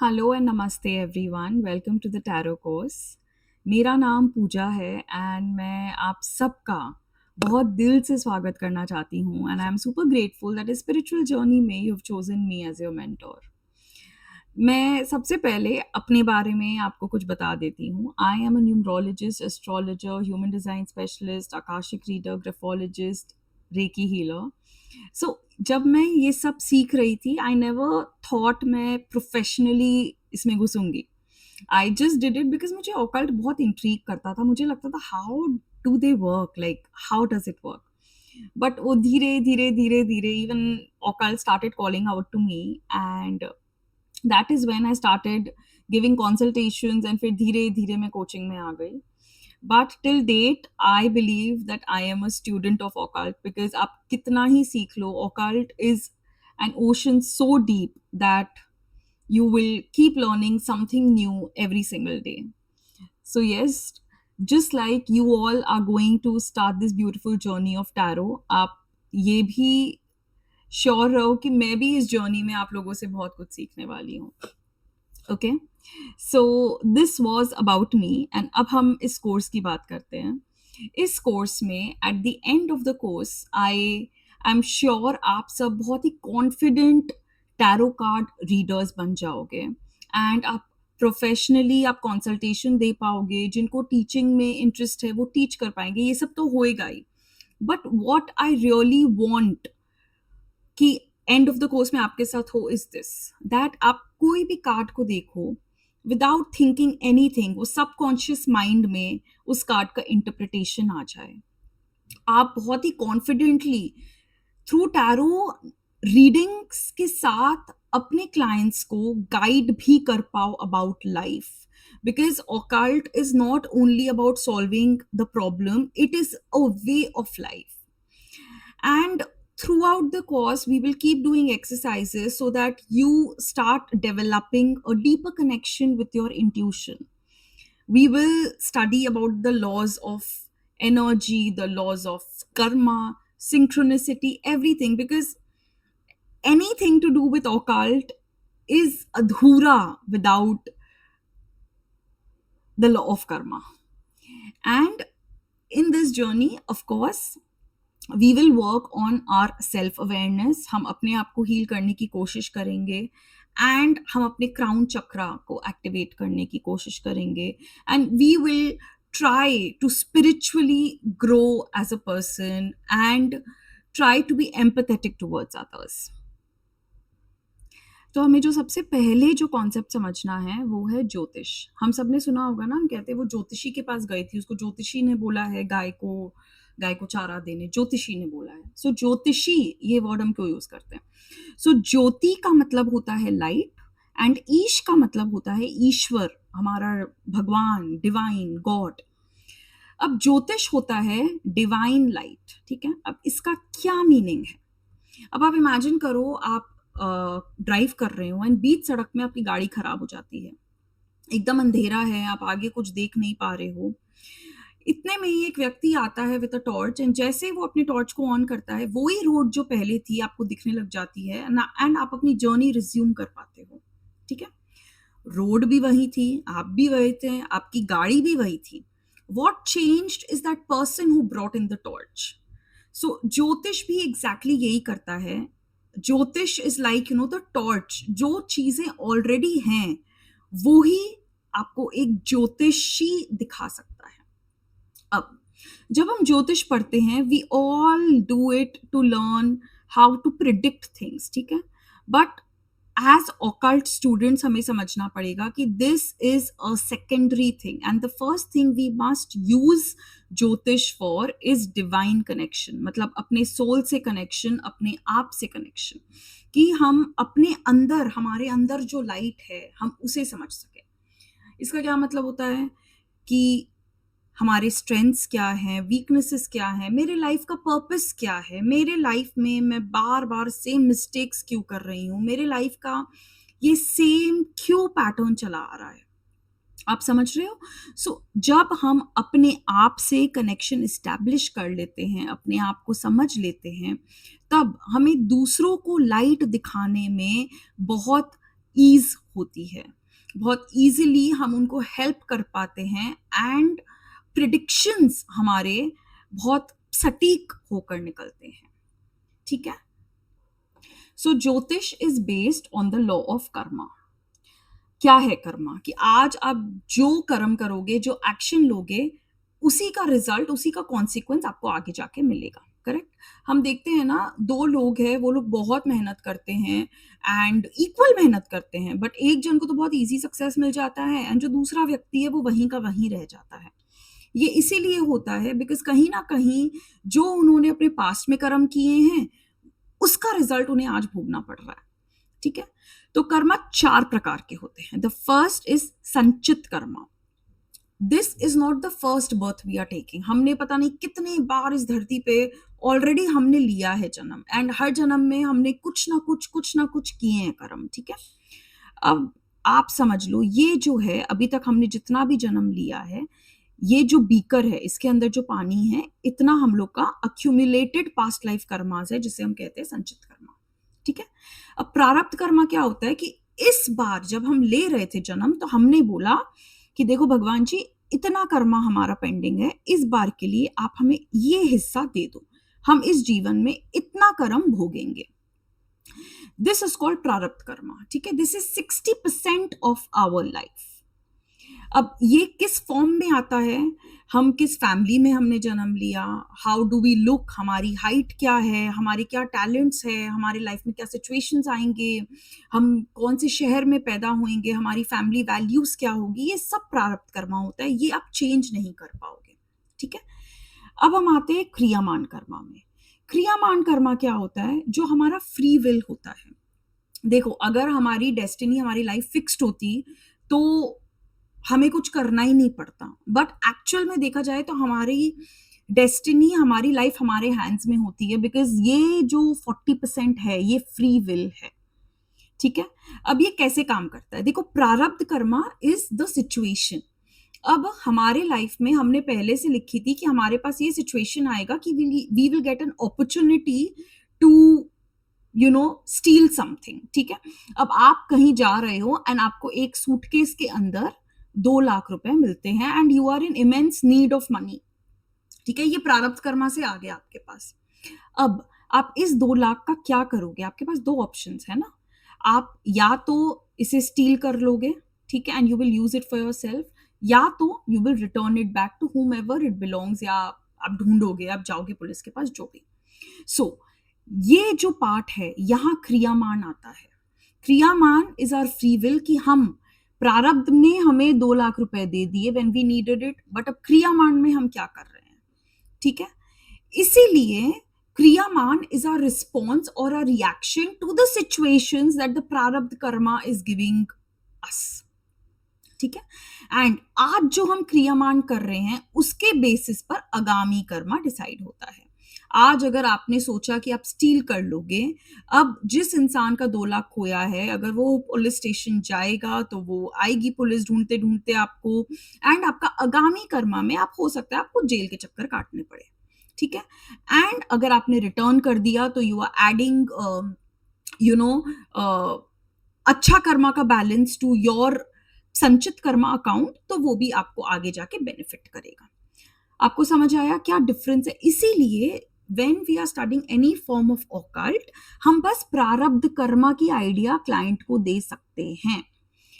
Hello and नमस्ते everyone, welcome to the tarot course. मेरा नाम पूजा है एंड मैं आप सबका बहुत दिल से स्वागत करना चाहती हूँ and I am super grateful that spiritual journey में you have chosen me as your mentor. मैं सबसे पहले अपने बारे में आपको कुछ बता देती हूँ। I am a numerologist, astrologer, human design specialist, akashic reader, graphologist, reiki healer. So जब मैं ये सब सीख रही थी आई नेवर थॉट मैं प्रोफेशनली इसमें घुसूंगी। I just did it because मुझे ऑकल्ट बहुत इंट्रीग करता था। मुझे लगता था how do they work, like how does it work. But वो धीरे धीरे धीरे धीरे even occult started calling out to me and that is when I started giving consultations and फिर धीरे धीरे मैं कोचिंग में आ गई। But till date I believe that I am a student of occult because आप कितना ही सीख लो, occult is an ocean so deep that you will keep learning something new every single day. So yes, just like you all are going to start this beautiful journey of tarot, आप ये भी sure रहो कि मैं भी इस journey में आप लोगों से बहुत कुछ सीखने वाली हूँ। Okay, so this was about me and अब हम इस कोर्स की बात करते हैं। इस कोर्स में at the end of the course I am sure आप सब बहुत ही कॉन्फिडेंट टैरो कार्ड रीडर्स बन जाओगे एंड आप प्रोफेशनली आप कंसल्टेशन दे पाओगे। जिनको टीचिंग में इंटरेस्ट है वो टीच कर पाएंगे, ये सब तो होएगा ही। But what I really want कि एंड ऑफ द कोर्स में आपके साथ हो इज दिस, दैट आप कोई भी कार्ड को देखो विदाउट थिंकिंग एनीथिंग, वो सबकॉन्शियस माइंड में उस कार्ड का इंटरप्रिटेशन आ जाए। आप बहुत ही कॉन्फिडेंटली थ्रू टैरो रीडिंग्स के साथ अपने क्लाइंट्स को गाइड भी कर पाओ about life, because occult is not only about solving the problem, it is a way of life. And throughout the course we will keep doing exercises so that you start developing a deeper connection with your intuition. We will study about the laws of energy, the laws of karma, synchronicity, everything, because anything to do with occult is adhura without the law of karma. And in this journey, of course, we will work on our self awareness. हम अपने आप को heal करने की कोशिश करेंगे and हम अपने क्राउन चक्रा को एक्टिवेट करने की कोशिश करेंगे and we will try to spiritually grow as a person and try to be empathetic towards others. तो हमें जो सबसे पहले जो कॉन्सेप्ट समझना है वो है ज्योतिष। हम सब ने सुना होगा ना, हम कहते हैं वो ज्योतिषी के पास गई थी, उसको ज्योतिषी ने बोला है गाय को चारा देने, ज्योतिषी ने बोला है। सो ज्योतिषी ये वर्ड हम क्यों यूज करते हैं? सो ज्योति का मतलब होता है लाइट एंड ईश का मतलब होता है ईश्वर, हमारा भगवान, डिवाइन, गॉड। अब ज्योतिष होता है डिवाइन लाइट, ठीक है। अब इसका क्या मीनिंग है? अब आप इमेजिन करो, आप ड्राइव कर रहे हो एंड बीच सड़क में आपकी गाड़ी खराब हो जाती है, एकदम अंधेरा है, आप आगे कुछ देख नहीं पा रहे हो। इतने में ही एक व्यक्ति आता है विद अ टॉर्च एंड जैसे ही वो अपने टॉर्च को ऑन करता है वही रोड जो पहले थी आपको दिखने लग जाती है एंड आप अपनी जर्नी रिज्यूम कर पाते हो, ठीक है। रोड भी वही थी, आप भी वही थे, आपकी गाड़ी भी वही थी। What changed is that person who brought in the torch. So ज्योतिष भी एग्जैक्टली यही करता है। ज्योतिष इज लाइक द टॉर्च, जो चीजें ऑलरेडी हैं वो ही आपको एक ज्योतिषी दिखा सकता है। अब जब हम ज्योतिष पढ़ते हैं we all do it to learn how to predict things, ठीक है। बट एज ऑकल्ट स्टूडेंट्स हमें समझना पड़ेगा कि this is a secondary thing and the first thing we must use jyotish for is divine connection, मतलब अपने सोल से connection, अपने आप से कनेक्शन, कि हम अपने अंदर, हमारे अंदर जो लाइट है हम उसे समझ सके। इसका क्या मतलब होता है कि हमारे स्ट्रेंथ्स क्या हैं, वीकनेसेस क्या हैं, मेरे लाइफ का पर्पस क्या है, मेरे लाइफ में मैं बार बार सेम मिस्टेक्स क्यों कर रही हूँ, मेरे लाइफ का ये सेम क्यों पैटर्न चला आ रहा है। आप समझ रहे हो? सो जब हम अपने आप से कनेक्शन इस्टेब्लिश कर लेते हैं, अपने आप को समझ लेते हैं, तब हमें दूसरों को लाइट दिखाने में बहुत ईज होती है, बहुत इजीली हम उनको हेल्प कर पाते हैं, एंड प्रिडिक्शंस हमारे बहुत सटीक होकर निकलते हैं। ठीक है। सो ज्योतिष is based on the law of Karma. क्या है कर्मा? कि आज आप जो कर्म करोगे, जो एक्शन लोगे, उसी का रिजल्ट, उसी का कॉन्सिक्वेंस आपको आगे जाके मिलेगा। करेक्ट। हम देखते हैं ना, दो लोग हैं, वो लोग बहुत मेहनत करते हैं एंड इक्वल मेहनत करते हैं, बट एक जन को तो बहुत इजी सक्सेस मिल जाता है एंड जो दूसरा व्यक्ति है वो वहीं का वहीं रह जाता है। ये इसीलिए होता है बिकॉज कहीं ना कहीं जो उन्होंने अपने पास्ट में कर्म किए हैं, उसका रिजल्ट उन्हें आज भोगना पड़ रहा है। ठीक है। तो कर्मा 4 प्रकार के होते हैं। The first is sanchit karma. This is not the first birth we are taking. हमने पता नहीं कितने बार इस धरती पे ऑलरेडी हमने लिया है जन्म, एंड हर जन्म में हमने कुछ ना कुछ किए हैं कर्म। ठीक है। अब आप समझ लो, ये जो है अभी तक हमने जितना भी जन्म लिया है, ये जो बीकर है, इसके अंदर जो पानी है, इतना हम लोग का अक्यूमुलेटेड पास्ट लाइफ कर्मास है, जिसे हम कहते हैं संचित कर्मा। ठीक है। अब प्रारब्ध कर्मा क्या होता है कि इस बार जब हम ले रहे थे जन्म, तो हमने बोला कि देखो भगवान जी, इतना कर्मा हमारा पेंडिंग है, इस बार के लिए आप हमें ये हिस्सा दे दो, हम इस जीवन में इतना कर्म भोगेंगे। दिस इज कॉल्ड प्रारब्ध कर्मा। ठीक है। This is 60% of our life. अब ये किस फॉर्म में आता है? हम किस फैमिली में हमने जन्म लिया, हाउ डू वी लुक, हमारी हाइट क्या है, हमारे क्या टैलेंट्स है, हमारे लाइफ में क्या सिचुएशंस आएंगे, हम कौन से शहर में पैदा होंगे, हमारी फैमिली वैल्यूज क्या होगी, ये सब प्रारब्ध कर्मा होता है। ये आप चेंज नहीं कर पाओगे। ठीक है। अब हम आते हैं क्रियामान कर्मा में। क्रियामान कर्मा क्या होता है? जो हमारा फ्री विल होता है। देखो, अगर हमारी डेस्टिनी, हमारी लाइफ फिक्स्ड होती तो हमें कुछ करना ही नहीं पड़ता, बट एक्चुअल में देखा जाए तो हमारी डेस्टिनी, हमारी लाइफ हमारे हैंड्स में होती है, बिकॉज ये जो 40% है, ये फ्री विल है। ठीक है। अब ये कैसे काम करता है? देखो, प्रारब्ध कर्मा इज द सिचुएशन। अब हमारे लाइफ में हमने पहले से लिखी थी कि हमारे पास ये सिचुएशन आएगा कि we will get an opportunity to steal something. ठीक है। अब आप कहीं जा रहे हो एंड आपको एक सूटकेस के अंदर 2 लाख रुपए मिलते हैं and you are in immense need of money. ठीक है। ये प्रारब्ध कर्मा से आ गया आपके पास। अब आप इस 2 लाख का क्या करोगे? आपके पास 2 ऑप्शंस है ना। आप या तो इसे स्टील कर लोगे, ठीक है, and you will use it for yourself, या तो you will return it back to whomever it belongs, या आप ढूंढोगे, आप जाओगे पुलिस के पास, जो भी। सो ये जो पार्ट है, यहां क्रियामान आता है। क्रियामान इज आवर फ्री विल, कि हम प्रारब्ध ने हमें 2 लाख रुपए दे दिए when we needed it, but अब क्रियामान में हम क्या कर रहे हैं? ठीक है। इसीलिए क्रियामान is our response or a reaction to the situations that the prarabdha karma is giving us. ठीक है। एंड आज जो हम क्रियामान कर रहे हैं, उसके बेसिस पर आगामी कर्मा डिसाइड होता है। आज अगर आपने सोचा कि आप स्टील कर लोगे, अब जिस इंसान का 2 लाख खोया है, अगर वो पुलिस स्टेशन जाएगा तो वो आएगी पुलिस ढूंढते ढूंढते आपको, एंड आपका आगामी कर्मा में आप, हो सकता है आपको जेल के चक्कर काटने पड़े। ठीक है। एंड अगर आपने रिटर्न कर दिया तो यू आर एडिंग अच्छा कर्मा का बैलेंस टू योर संचित कर्मा अकाउंट, तो वो भी आपको आगे जाके बेनिफिट करेगा। आपको समझ आया क्या डिफरेंस है? इसीलिए when we are studying any form of occult, हम बस प्रारब्ध कर्मा की आइडिया क्लाइंट को दे सकते हैं।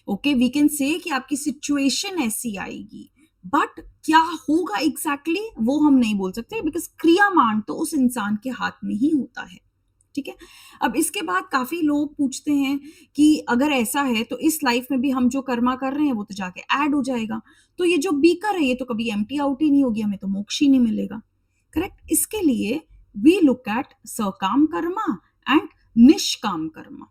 ओके, वी कैन से कि आपकी सिचुएशन ऐसी आएगी, बट क्या होगा एग्जैक्टली वो हम नहीं बोल सकते, बिकॉज क्रियामान तो उस इंसान के हाथ में ही होता है। ठीक है। अब इसके बाद काफी लोग पूछते हैं कि अगर ऐसा है तो इस लाइफ में भी हम जो कर्मा कर रहे हैं वो तो जाके ऐड हो जाएगा, तो ये जो बीकर है ये तो कभी एम्प्टी आउट ही नहीं होगी, हमें तो मोक्ष ही नहीं मिलेगा। करेक्ट। इसके लिए वी लुक एट सकाम कर्मा एंड निष्काम कर्मा।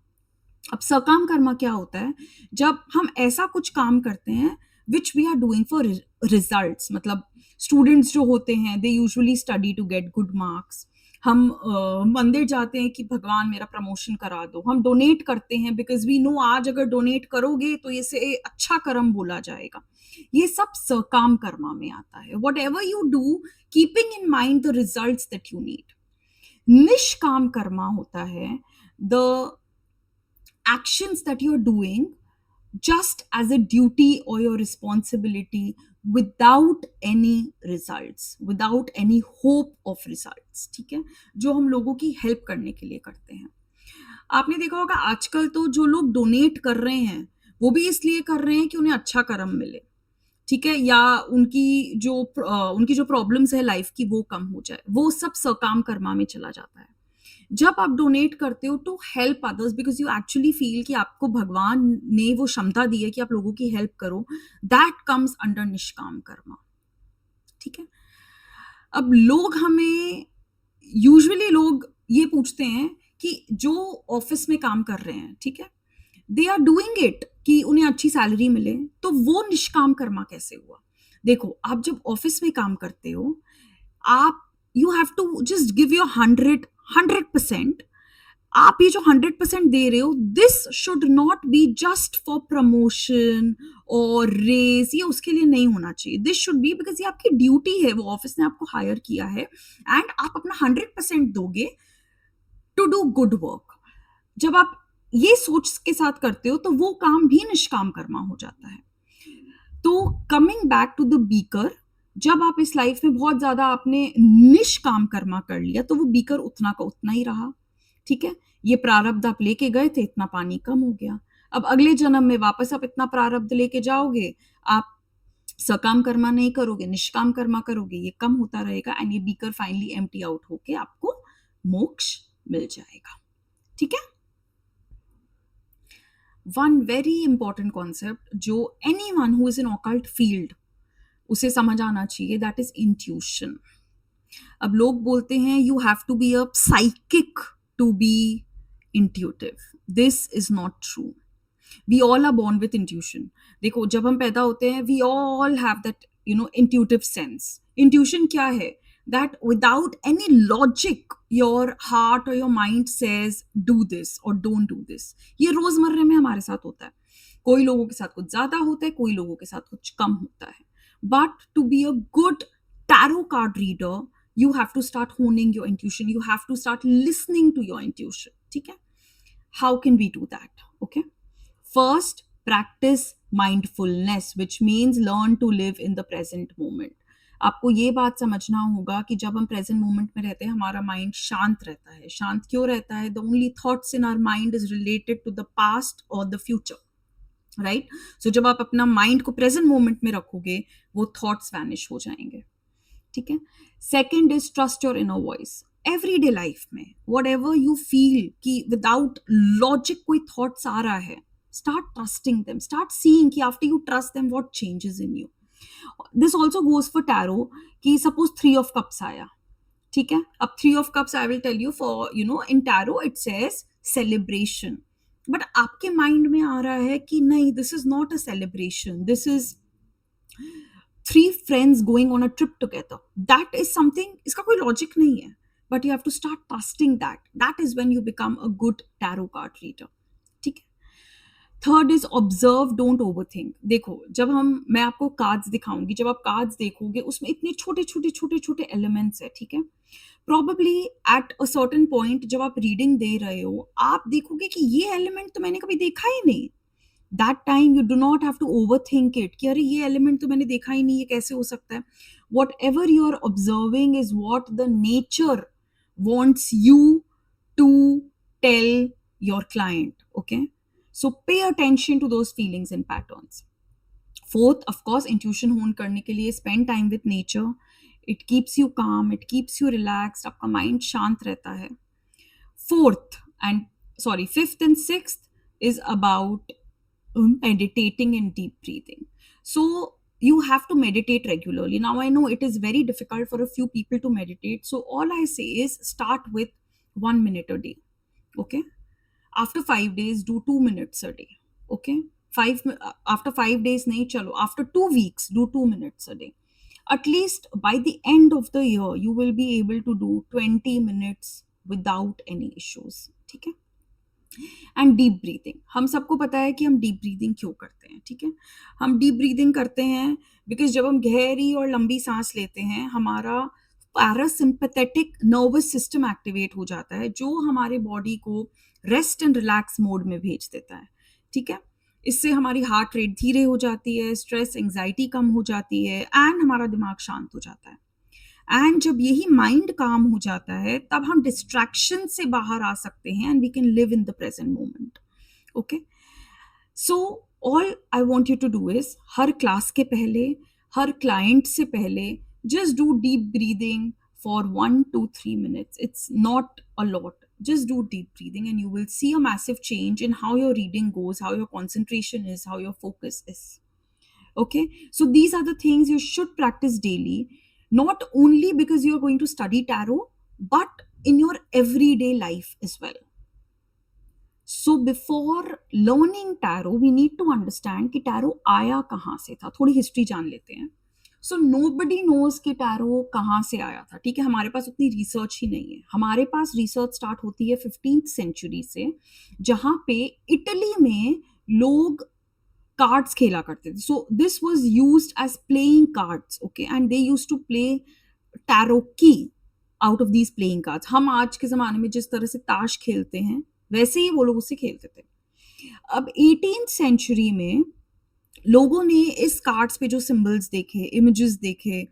अब सकाम कर्मा क्या होता है? जब हम ऐसा कुछ काम करते हैं which we are doing for results, मतलब स्टूडेंट्स जो होते हैं, they usually study to get good marks. हम मंदिर जाते हैं कि भगवान मेरा प्रमोशन करा दो, हम डोनेट करते हैं बिकॉज वी नो आज अगर डोनेट करोगे तो इसे अच्छा कर्म बोला जाएगा। ये सब सकाम कर्मा में आता है। What ever you do, keeping in mind the results that you need. निष्काम कर्मा होता है the actions that you're doing just as a duty or your responsibility without any results, without any hope of results, ठीक है, जो हम लोगों की help करने के लिए करते हैं. आपने देखा होगा आजकल तो जो लोग डोनेट कर रहे हैं वो भी इसलिए कर रहे हैं कि उन्हें अच्छा कर्म मिले, ठीक है, या उनकी जो प्रॉब्लम्स है लाइफ की वो कम हो जाए, वो सब सकाम कर्मा में चला जाता है. जब आप डोनेट करते हो to help others because you actually feel कि आपको भगवान ने वो क्षमता दी है कि आप लोगों की हेल्प करो, दैट कम्स अंडर निष्काम कर्मा, ठीक है. अब लोग ये पूछते हैं कि जो ऑफिस में काम कर रहे हैं, ठीक है, दे आर डूइंग इट कि उन्हें अच्छी सैलरी मिले, तो वो निष्काम कर्मा कैसे हुआ? देखो, आप जब ऑफिस में काम करते हो, आप you have to just give your 100%. आप ये जो 100% दे रहे हो, this should not be just for promotion और रेस, ये उसके लिए नहीं होना चाहिए. दिस शुड बी बिकॉज ये आपकी ड्यूटी है, वो ऑफिस ने आपको हायर किया है एंड आप अपना 100% दोगे टू डू गुड वर्क. जब आप ये सोच के साथ करते हो तो वो काम भी निष्काम कर्मा हो जाता है. तो coming back to the beaker, जब आप इस लाइफ में बहुत ज्यादा आपने निष्काम कर्मा कर लिया तो वो बीकर उतना का उतना ही रहा, ठीक है. ये प्रारब्ध आप लेके गए थे, इतना पानी कम हो गया. अब अगले जन्म में वापस आप इतना प्रारब्ध लेके जाओगे, आप सकाम कर्मा नहीं करोगे, निष्काम कर्मा करोगे, ये कम होता रहेगा एंड ये बीकर फाइनली एम्प्टी आउट होके आपको मोक्ष मिल जाएगा, ठीक है. वन वेरी इंपॉर्टेंट कॉन्सेप्ट जो anyone who is in occult field उसे समझ आना चाहिए, दैट इज इंट्यूशन. अब लोग बोलते हैं you have to be a psychic to be intuitive. This is not true. We all are born with intuition. देखो, जब हम पैदा होते हैं we all have that intuitive sense. Intuition क्या है? That without any logic your heart और your mind says do this और डोंट डू दिस. ये रोजमर्रे में हमारे साथ होता है. कोई लोगों के साथ कुछ ज्यादा होता है, कोई लोगों के साथ कुछ कम होता है. But to be a good tarot card reader, you have to start honing your intuition. You have to start listening to your intuition. ठीक है? How can we do that? Okay. First, practice mindfulness, which means learn to live in the present moment. आपको ये बात समझना होगा कि जब हम प्रेजेंट मोमेंट में रहते हैं हमारा माइंड शांत रहता है. शांत क्यों रहता है? The only thoughts in our mind is related to the past और द फ्यूचर, राइट. सो जब आप अपना माइंड को प्रेजेंट मोमेंट में रखोगे वो थॉट्स वैनिश हो जाएंगे, ठीक है. Second is trust your inner voice. Everyday life में वट एवर यू फील कि विदाउट लॉजिक कोई थॉट्स आ रहा है, start trusting them. Start seeing कि after you trust them what changes in you. This also goes for tarot कि suppose 3 of cups आया, ठीक है. अब 3 of cups I will tell you for in tarot it says celebration, but आपके माइंड में आ रहा है कि नहीं, this is not a celebration, this is 3 friends going on a trip together. That is something, इसका कोई लॉजिक नहीं है, but you have to start trusting that. That is when you become a good tarot card reader, ठीक है. Third is observe, don't overthink. देखो, मैं आपको cards दिखाऊंगी, जब आप कार्ड्स देखोगे उसमें इतने छोटे छोटे छोटे छोटे एलिमेंट्स है, ठीक है. Probably at a certain point जब आप रीडिंग दे रहे हो आप देखोगे कि ये एलिमेंट तो मैंने कभी देखा ही नहीं. That time you do not have to overthink it कि अरे ये एलिमेंट तो मैंने देखा ही नहीं, ये कैसे हो सकता है. Whatever you are observing is what the nature wants you to tell your client, okay. So pay attention to those feelings and patterns. Fourth, of course, intuition hone करने के लिए spend time with nature. It keeps you calm, it keeps you relaxed, आपका mind शांत रहता है. Fifth and sixth is about meditating and deep breathing. So you have to meditate regularly. Now I know it is very difficult for a few people to meditate, so all I say is start with 1 minute a day, okay. After 5 days do 2 minutes a day, okay. After 5 days nahi chalo, after 2 weeks do 2 minutes a day. At least by the end of the year you will be able to do 20 minutes without any issues, ठीक है. And deep breathing, हम सबको पता है कि हम deep breathing क्यों करते हैं, ठीक है. हम डीप ब्रीदिंग करते हैं बिकॉज जब हम गहरी और लंबी सांस लेते हैं हमारा पैरासिम्पैथेटिक नर्वस सिस्टम एक्टिवेट हो जाता है, जो हमारे बॉडी को रेस्ट एंड रिलैक्स मोड में भेज देता है, ठीक है। इससे हमारी हार्ट रेट धीरे हो जाती है, स्ट्रेस एंजाइटी कम हो जाती है एंड हमारा दिमाग शांत हो जाता है। एंड जब यही माइंड काम हो जाता है तब हम डिस्ट्रैक्शन से बाहर आ सकते हैं and we can live in the present moment. Okay, so all I want you to do is हर क्लास के पहले, हर क्लाइंट से पहले, just do deep breathing for 1 to 3 minutes. It's not a lot. Just do deep breathing and you will see a massive change in how your reading goes, how your concentration is, how your focus is. Okay, so these are the things you should practice daily, not only because you're going to study tarot, but in your everyday life as well. So before learning tarot, we need to understand कि tarot आया कहाँ से था, थोड़ी history जान लेते हैं। So nobody knows कि टैरो कहाँ से आया था, ठीक है। हमारे पास उतनी रिसर्च ही नहीं है। हमारे पास रिसर्च स्टार्ट होती है 15th सेंचुरी से, जहाँ पे इटली में लोग कार्ड्स खेला करते थे। So this was used as playing cards, okay, and they used to play tarot की out of these playing cards. हम आज के ज़माने में जिस तरह से ताश खेलते हैं वैसे ही वो लोग उससे खेलते थे। अब 18th सेंचुरी में लोगों ने इस कार्ड्स पे जो सिंबल्स देखे, इमेजेस देखे,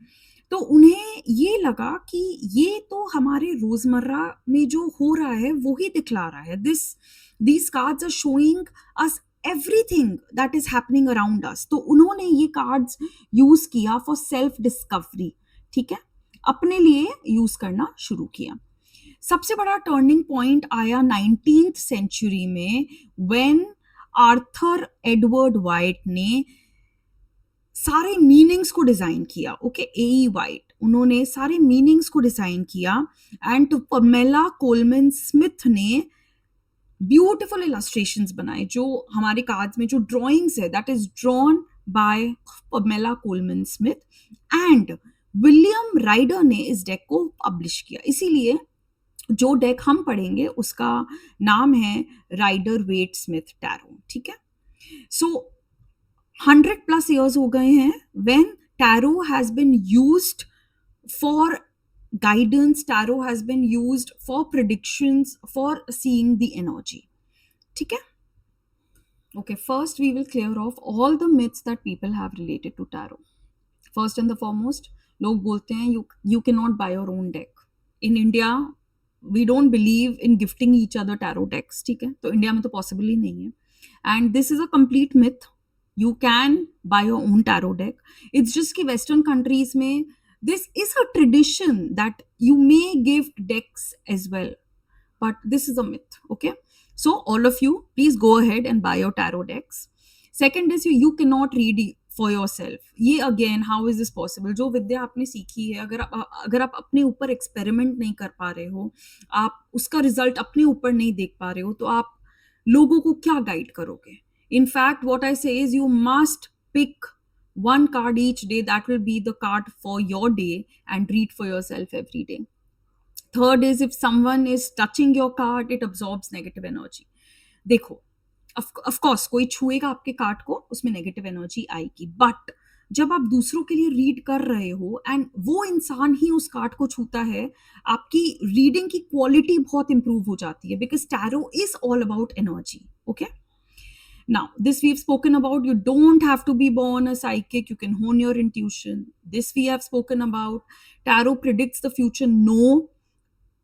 तो उन्हें ये लगा कि ये तो हमारे रोजमर्रा में जो हो रहा है वो ही दिखला रहा है। These cards are showing us everything that is happening around us. तो उन्होंने ये कार्ड्स यूज किया फॉर सेल्फ डिस्कवरी, ठीक है, अपने लिए यूज करना शुरू किया। सबसे बड़ा टर्निंग पॉइंट आया 19th सेंचुरी में, व्हेन आर्थर एडवर्ड वाइट ने सारे मीनिंग्स को डिजाइन किया। ओके, ए वाइट, उन्होंने सारे मीनिंग्स को डिजाइन किया एंड पमेला कोलमैन स्मिथ ने ब्यूटिफुल इलस्ट्रेशंस बनाए। जो हमारे कार्ड्स में जो ड्राइंग्स है that is drawn by Pamela Colman Smith and William Rider ने इस डेक को पब्लिश किया। इसीलिए जो डेक हम पढ़ेंगे उसका नाम है राइडर वेट स्मिथ टैरो, ठीक है। सो 100+ years हो गए हैं when tarot has been used for guidance, tarot has been used for predictions, for seeing the energy, ठीक है। Okay, first we will clear off all the myths that people have related to tarot. First and the foremost, लोग बोलते हैं you cannot buy your own deck. In India we don't believe in gifting each other tarot decks, ठीक है, तो India में तो possible ही नहीं है। And this is a complete myth. You can buy your own tarot deck. It's just कि Western countries में this is a tradition that you may gift decks as well, but this is a myth. Okay, so all of you please go ahead and buy your tarot decks. Second is you cannot read for yourself. ये again how is this possible? जो विद्या आपने सीखी है, अगर आप अपने ऊपर experiment नहीं कर पा रहे हो, आप उसका रिजल्ट अपने ऊपर नहीं देख पा रहे हो, तो आप लोगों को क्या गाइड करोगे? In fact, what I say is you must pick one card each day that will be the card for your day and read for yourself every day. Third is if someone is touching your card, it absorbs negative energy. देखो, of course कोई छुएगा आपके card को, उसमें negative energy आएगी, but जब आप दूसरों के लिए रीड कर रहे हो एंड वो इंसान ही उस कार्ड को छूता है, आपकी रीडिंग की क्वालिटी बहुत इंप्रूव हो जाती है, because tarot is all about energy. Okay, now this we've spoken about. You don't have to be born a psychic, you can hone your intuition. This we have spoken about. Tarot predicts the future. No,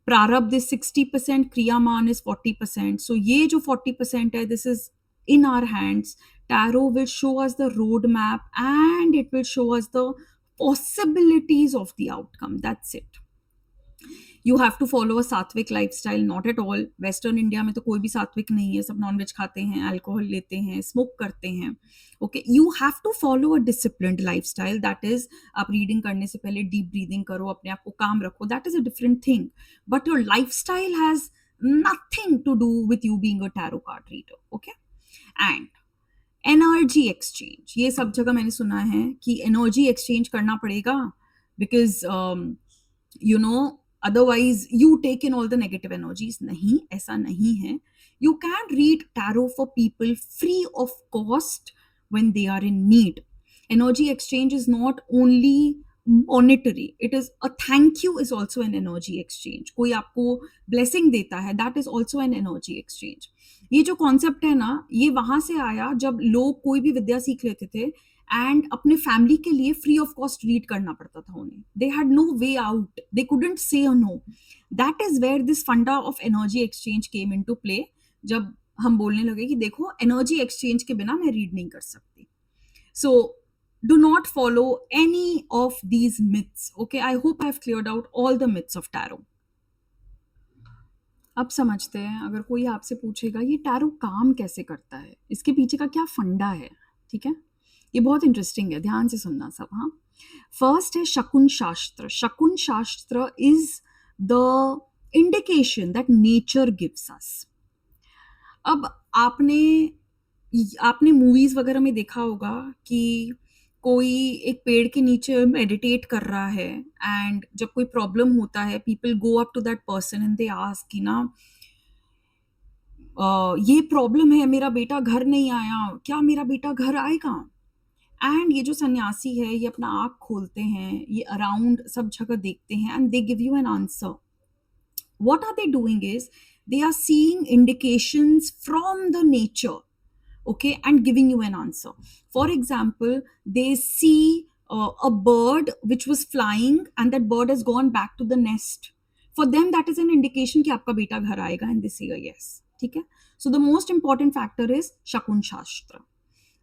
prarabdh is 60%, kriyaman is 40%. So ye jo 40% hai, this is in our hands. Tarot will show us the roadmap and it will show us the possibilities of the outcome. That's it. You have to follow a सात्विक lifestyle, not at all. Western India में तो कोई भी सात्विक नहीं है, सब nonveg खाते हैं, अल्कोहल लेते हैं, स्मोक करते हैं। Okay, you have to follow a disciplined lifestyle, that is आप रीडिंग करने से पहले डीप ब्रीदिंग करो, अपने आप को काम रखो, that is a different thing, but your lifestyle has nothing to do with you being a tarot card reader. Okay, and energy exchange, ये सब जगह मैंने सुना है कि एनर्जी एक्सचेंज करना पड़ेगा because you know otherwise you take in all the negative energies. नहीं, ऐसा नहीं है. You can read tarot for people free of cost when they are in need. Energy exchange is not only monetary. It is a thank you is also an energy exchange. कोई आपको blessing देता है, that is also an energy exchange. ये जो concept है ना, ये वहां से आया जब लोग कोई भी विद्या सीख लेते थे एंड अपने फैमिली के लिए फ्री ऑफ कॉस्ट रीड करना पड़ता था उन्हें. They had no way out, they couldn't say a no. That is where this funda of energy exchange came into play. जब हम बोलने लगे कि देखो एनर्जी एक्सचेंज के बिना मैं रीड नहीं कर सकती. So do not follow any of these myths. Okay, I hope I've cleared out all the myths of tarot. अब समझते हैं, अगर कोई आपसे पूछेगा ये टैरो काम कैसे करता है, इसके पीछे का क्या फंडा है. ठीक है, ये बहुत इंटरेस्टिंग है, ध्यान से सुनना सब. हाँ, फर्स्ट है शकुन शास्त्र. शकुन शास्त्र is the indication that nature gives us. अब आपने मूवीज वगैरह में देखा होगा कि कोई एक पेड़ के नीचे मेडिटेट कर रहा है एंड जब कोई प्रॉब्लम होता है people go up to that person and they ask कि ना ये प्रॉब्लम है, मेरा बेटा घर नहीं आया, क्या मेरा बेटा घर आएगा. एंड ये जो सन्यासी है ये अपना आँख खोलते हैं, ये अराउंड सब जगह देखते हैं and they give you an answer. What are they doing is they are seeing indications from the nature, okay, and giving you an answer. For example, they see a bird which was flying and that bird has gone back to the nest. For them that is an indication कि आपका बेटा घर आएगा and they say a yes. ठीक है, so the most important factor is शकुन शास्त्र.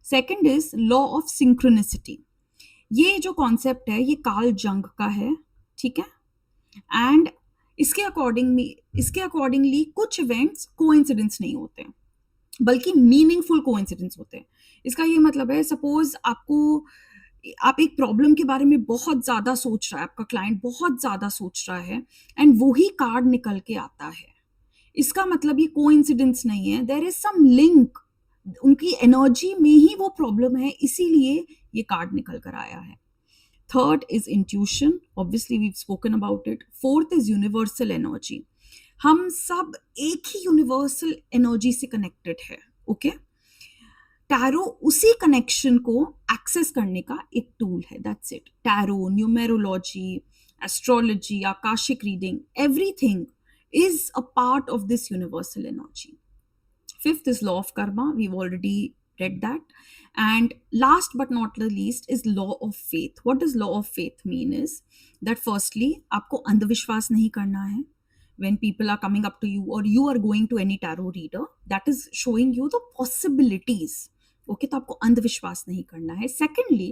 Second is law of synchronicity. ये जो concept है ये कार्ल जंग का है. ठीक है, एंड इसके अकॉर्डिंगली कुछ इवेंट्स कोइंसिडेंस नहीं होते बल्कि मीनिंगफुल कोइंसिडेंस होते हैं. इसका ये मतलब है, सपोज आप एक प्रॉब्लम के बारे में बहुत ज्यादा सोच रहा है, आपका क्लाइंट बहुत ज्यादा सोच रहा है एंड वही कार्ड निकल के आता है. इसका मतलब ये कोइंसिडेंस नहीं है, देयर इज सम लिंक. उनकी एनर्जी में ही वो प्रॉब्लम है, इसीलिए ये कार्ड निकल कर आया है. Third is intuition. Obviously, we've spoken about it. Fourth is universal energy. हम सब एक ही यूनिवर्सल एनर्जी से कनेक्टेड है. ओके, टैरो उसी कनेक्शन को एक्सेस करने का एक टूल है. That's it. Tarot, numerology, astrology, Akashic reading, everything is a part of this universal energy. Fifth is law of karma. We've already read that. And last but not the least is law of faith. What does law of faith mean is that firstly आपको अंधविश्वास नहीं करना है. When people are coming up to you or you are going to any tarot reader, that is showing you the possibilities. Okay, तो आपको अंधविश्वास नहीं करना है. Secondly,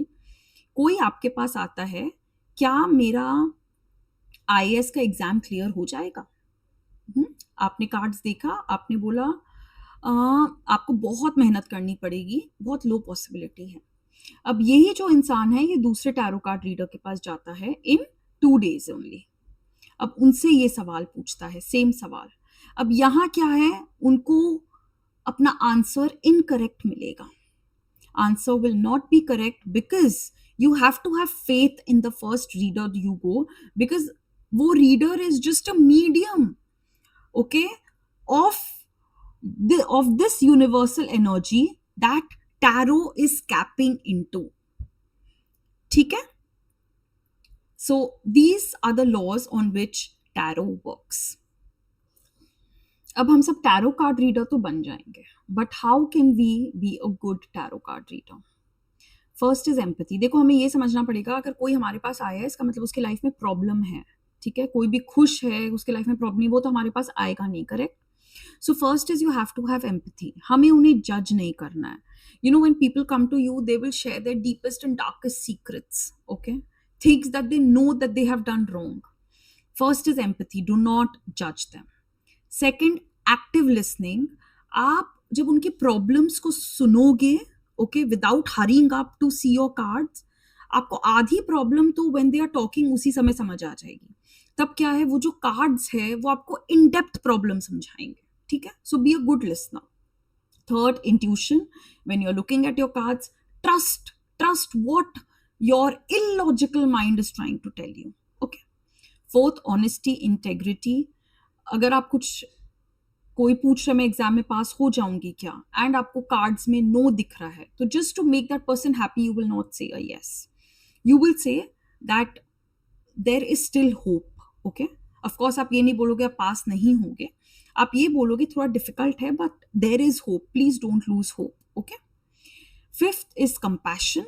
कोई आपके पास आता है, क्या मेरा IAS का एग्जाम क्लियर हो जाएगा. आपने कार्ड्स देखा, आपने बोला आपको बहुत मेहनत करनी पड़ेगी, बहुत लो पॉसिबिलिटी है. अब यही जो इंसान है ये दूसरे टैरो कार्ड रीडर के पास जाता है इन 2 days ओनली. अब उनसे ये सवाल पूछता है, सेम सवाल. अब यहाँ क्या है, उनको अपना आंसर इनकरेक्ट मिलेगा. Answer will not be correct because you have to have faith in the first reader you go, because वो reader is just a medium, okay, of this universal energy that tarot is tapping into. ठीक है, so these are the laws on which tarot works. अब हम सब tarot card reader तो बन जाएंगे, but how can we be a good tarot card reader. First is empathy. देखो, हमें ये समझना पड़ेगा, अगर कोई हमारे पास आया है इसका मतलब उसकी लाइफ में प्रॉब्लम है. ठीक है, कोई भी खुश है उसके लाइफ में प्रॉब्लम नहीं, वो तो हमारे पास आएगा नहीं. Correct. So first is you have to have empathy. हमें उन्हें जज नहीं करना है. You know, when people come to you they will share their deepest and darkest secrets. Okay, things that they know that they have done wrong. First is empathy, do not जज them. Second, active listening. आप जब उनकी problems को सुनोगे, okay, without hurrying up to see your cards, आपको आधी problem तो when they are talking उसी समय समझ आ जाएगी. तब क्या है, वो जो कार्ड्स है वो आपको इन डेप्थ प्रॉब्लम समझाएंगे. ठीक है, so be a good listener. Third, intuition. When you are looking at your cards, trust what your illogical mind is trying to tell you. Okay. Fourth, honesty, integrity. अगर आप कोई पूछ रहा, मैं exam में पास हो जाऊंगी क्या, एंड आपको कार्ड्स में नो दिख रहा है, तो just to make that person happy you will not say a yes. You will say that there is still hope. Okay, of course आप ये नहीं बोलोगे आप पास नहीं होगे, आप ये बोलोगे थोड़ा डिफिकल्ट है but there is hope, please don't lose hope. Okay. Fifth is compassion,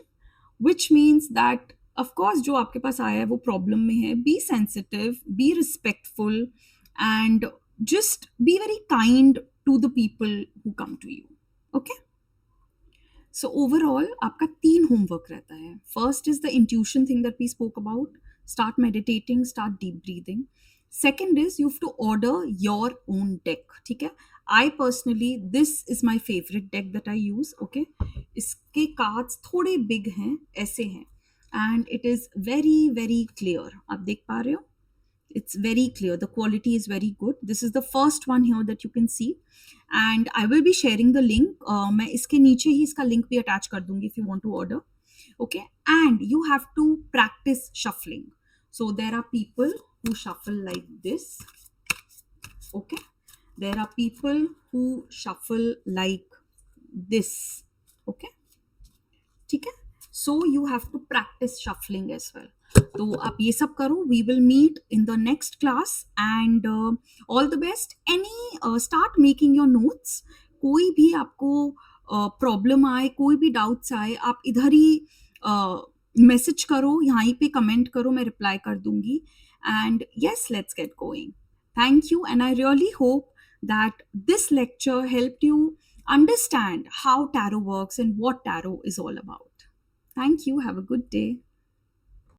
which means that of course जो आपके पास आया है वो प्रॉब्लम में है, be sensitive, be respectful and just be very kind to the people who come to you. Okay. So overall आपका 3 homework रहता है. First is the intuition thing that we spoke about. Start meditating, start deep breathing. Second is you have to order your own deck. ठीक है. I personally, this is my favorite deck that I use. Okay. इसके cards थोड़े big हैं, ऐसे हैं, and it is very very clear. आप देख पा रहे हो? It's very clear. The quality is very good. This is the first one here that you can see, and I will be sharing the link. मैं इसके नीचे ही इसका link भी attach कर दूंगी if you want to order. Okay, and you have to practice shuffling. So there are people who shuffle like this. Okay, there are people who shuffle like this. Okay, ठीक है. So you have to practice shuffling as well. तो आप ये सब करो. We will meet in the next class and all the best. Start making your notes. कोई भी आपको प्रॉब्लम आए, कोई भी डाउट्स आए, आप इधर ही मैसेज करो, यहाँ पे कमेंट करो, मैं रिप्लाई कर दूंगी. And yes, let's get going. Thank you, and I really hope that this lecture helped you understand how tarot works and what tarot is all about. Thank you. Have a good day.